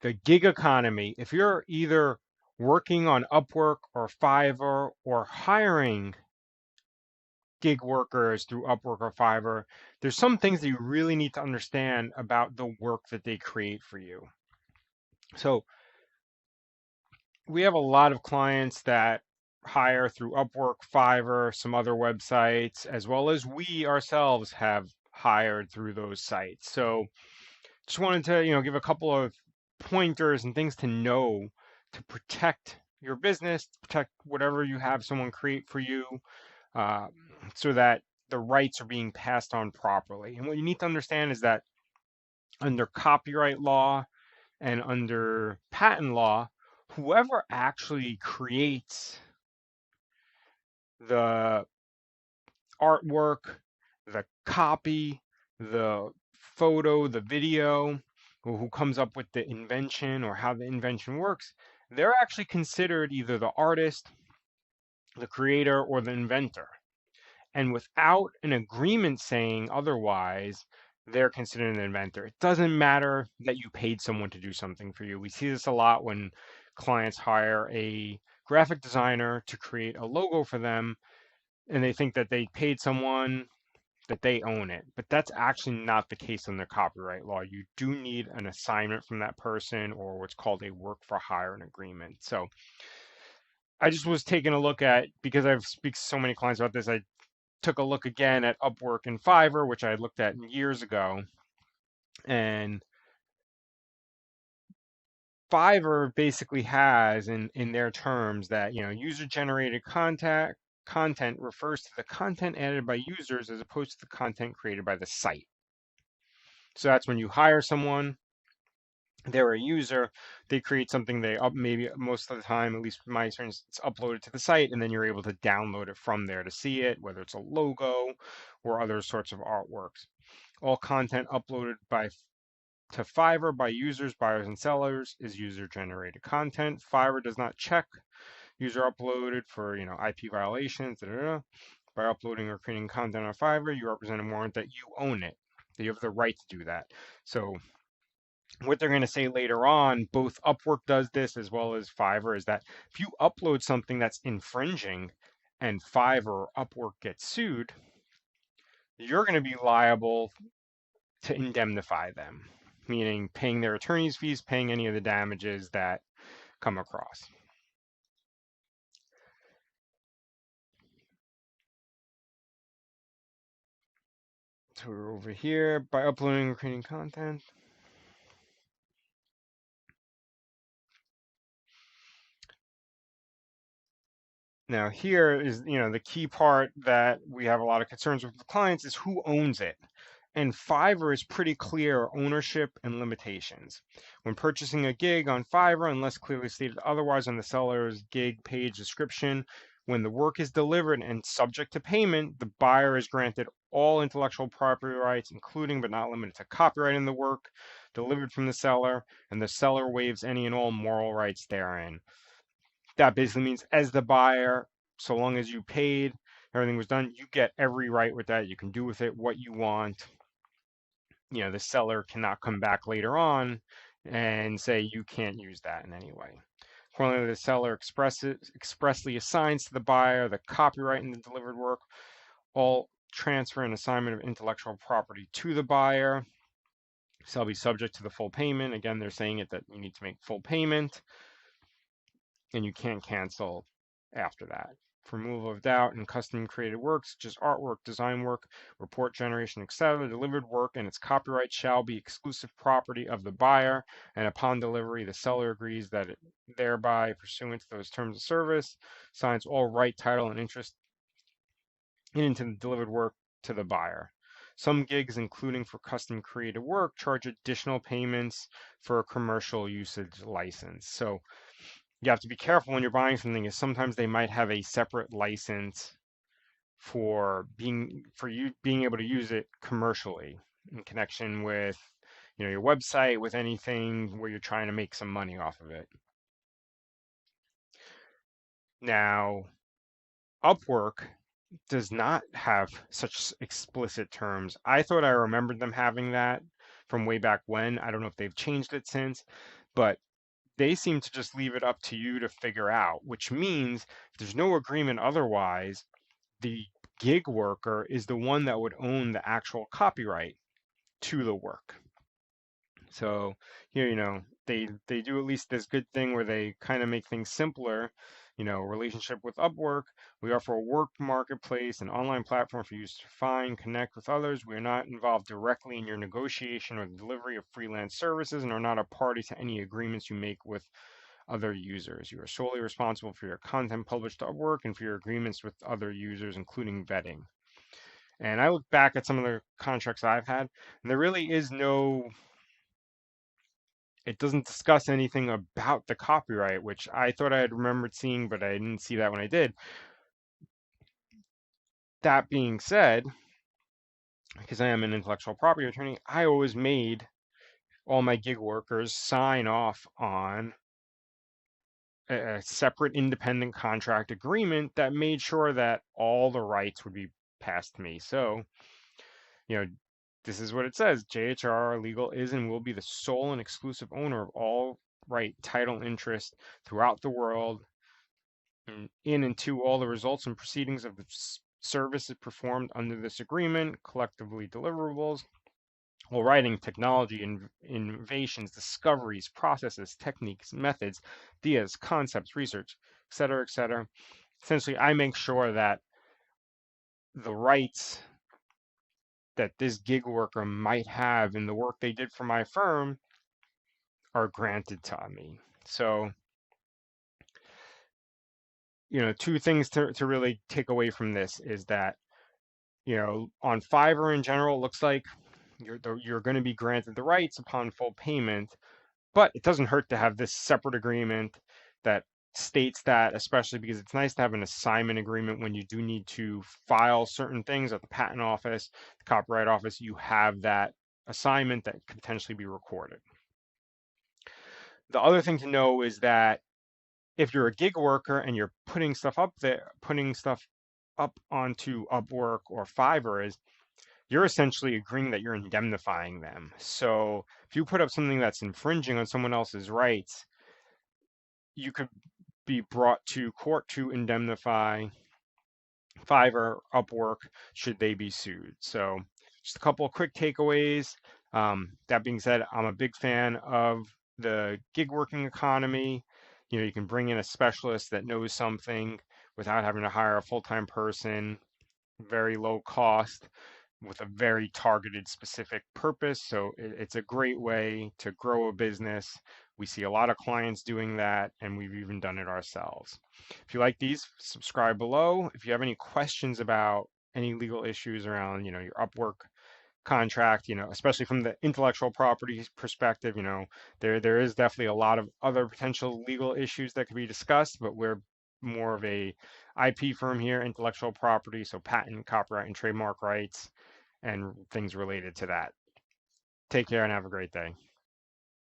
the gig economy, if you're either working on Upwork or Fiverr or hiring gig workers through Upwork or Fiverr, there's some things that you really need to understand about the work that they create for you. So we have a lot of clients that hire through Upwork, Fiverr, some other websites, as well as we ourselves have hired through those sites. So just wanted to, give a couple of pointers and things to know to protect your business, to protect whatever you have someone create for you, uh, so that the rights are being passed on properly. And what you need to understand is that under copyright law and under patent law, whoever actually creates the artwork, the copy, the photo, the video, or who comes up with the invention or how the invention works, they're actually considered either the artist, the creator, or the inventor. And without an agreement saying otherwise, they're considered an inventor. It doesn't matter that you paid someone to do something for you. We see this a lot when clients hire a graphic designer to create a logo for them, and they think that they paid someone, that they own it. But that's actually not the case under copyright law. You do need an assignment from that person or what's called a work for hire agreement. So I just was taking a look at, because I've speak to so many clients about this, I took a look again at Upwork and Fiverr, which I had looked at years ago. And Fiverr basically has in their terms that, user generated content refers to the content added by users as opposed to the content created by the site. So that's when you hire someone, they're a user, they create something, they up, maybe most of the time, at least in my experience, it's uploaded to the site, and then you're able to download it from there to see it, whether it's a logo or other sorts of artworks. All content uploaded to Fiverr by users, buyers, and sellers is user-generated content. Fiverr does not check user uploaded for IP violations. By uploading or creating content on Fiverr, you represent a warrant that you own it, that you have the right to do that. So what they're going to say later on, both Upwork does this as well as Fiverr, is that if you upload something that's infringing and Fiverr or Upwork gets sued, you're going to be liable to indemnify them, meaning paying their attorney's fees, paying any of the damages that come across. So we're over here by uploading or creating content. Now here is, the key part that we have a lot of concerns with clients is who owns it. And Fiverr is pretty clear ownership and limitations. When purchasing a gig on Fiverr, unless clearly stated otherwise on the seller's gig page description, when the work is delivered and subject to payment, the buyer is granted all intellectual property rights, including but not limited to copyrighting the work delivered from the seller, and the seller waives any and all moral rights therein. That basically means as the buyer, so long as you paid, everything was done, you get every right with that. You can do with it what you want. The seller cannot come back later on and say you can't use that in any way. Accordingly, the seller expressly assigns to the buyer the copyright in the delivered work, all transfer and assignment of intellectual property to the buyer shall be subject to the full payment. Again, they're saying it that you need to make full payment and you can't cancel after that. For removal of doubt in custom created works, such as artwork, design work, report generation, etc., delivered work and its copyright shall be exclusive property of the buyer, and upon delivery, the seller agrees that it thereby, pursuant to those terms of service, signs all right, title, and interest into the delivered work to the buyer. Some gigs, including for custom created work, charge additional payments for a commercial usage license. So you have to be careful when you're buying something, is sometimes they might have a separate license for you being able to use it commercially in connection with your website, with anything where you're trying to make some money off of it. Now, Upwork does not have such explicit terms. I thought I remembered them having that from way back when. I don't know if they've changed it since. but they seem to just leave it up to you to figure out, which means if there's no agreement otherwise, the gig worker is the one that would own the actual copyright to the work. So here, they do at least this good thing where they kind of make things simpler. Relationship with Upwork. We offer a work marketplace, an online platform for you to find, connect with others. We are not involved directly in your negotiation or the delivery of freelance services and are not a party to any agreements you make with other users. You are solely responsible for your content published to Upwork and for your agreements with other users, including vetting. And I look back at some of the contracts I've had, and there really is no, it doesn't discuss anything about the copyright, which I thought I had remembered seeing, but I didn't see that when I did. That being said, because I am an intellectual property attorney, I always made all my gig workers sign off on a separate independent contract agreement that made sure that all the rights would be passed to me. So, you know, this is what it says. JHR Legal is and will be the sole and exclusive owner of all right, title, interest throughout the world in and to all the results and proceedings of the services performed under this agreement, collectively deliverables, while writing technology, innovations, discoveries, processes, techniques, methods, ideas, concepts, research, et cetera, et cetera. Essentially, I make sure that the rights that this gig worker might have in the work they did for my firm are granted to me. So, two things to really take away from this is that, on Fiverr in general, it looks like you're going to be granted the rights upon full payment, but it doesn't hurt to have this separate agreement that states that, especially because it's nice to have an assignment agreement when you do need to file certain things at the patent office, the copyright office, you have that assignment that could potentially be recorded. The other thing to know is that if you're a gig worker and you're putting stuff up onto Upwork or Fiverr, you're essentially agreeing that you're indemnifying them. So if you put up something that's infringing on someone else's rights, you could be brought to court to indemnify Fiverr, Upwork, should they be sued. So just a couple of quick takeaways. That being said, I'm a big fan of the gig working economy. You can bring in a specialist that knows something without having to hire a full-time person, very low cost with a very targeted specific purpose. So it's a great way to grow a business. We see a lot of clients doing that, and we've even done it ourselves. If you like these, subscribe below. If you have any questions about any legal issues around, your Upwork contract, especially from the intellectual property perspective, there is definitely a lot of other potential legal issues that could be discussed, but we're more of a IP firm here, intellectual property, so patent, copyright, and trademark rights, and things related to that. Take care and have a great day.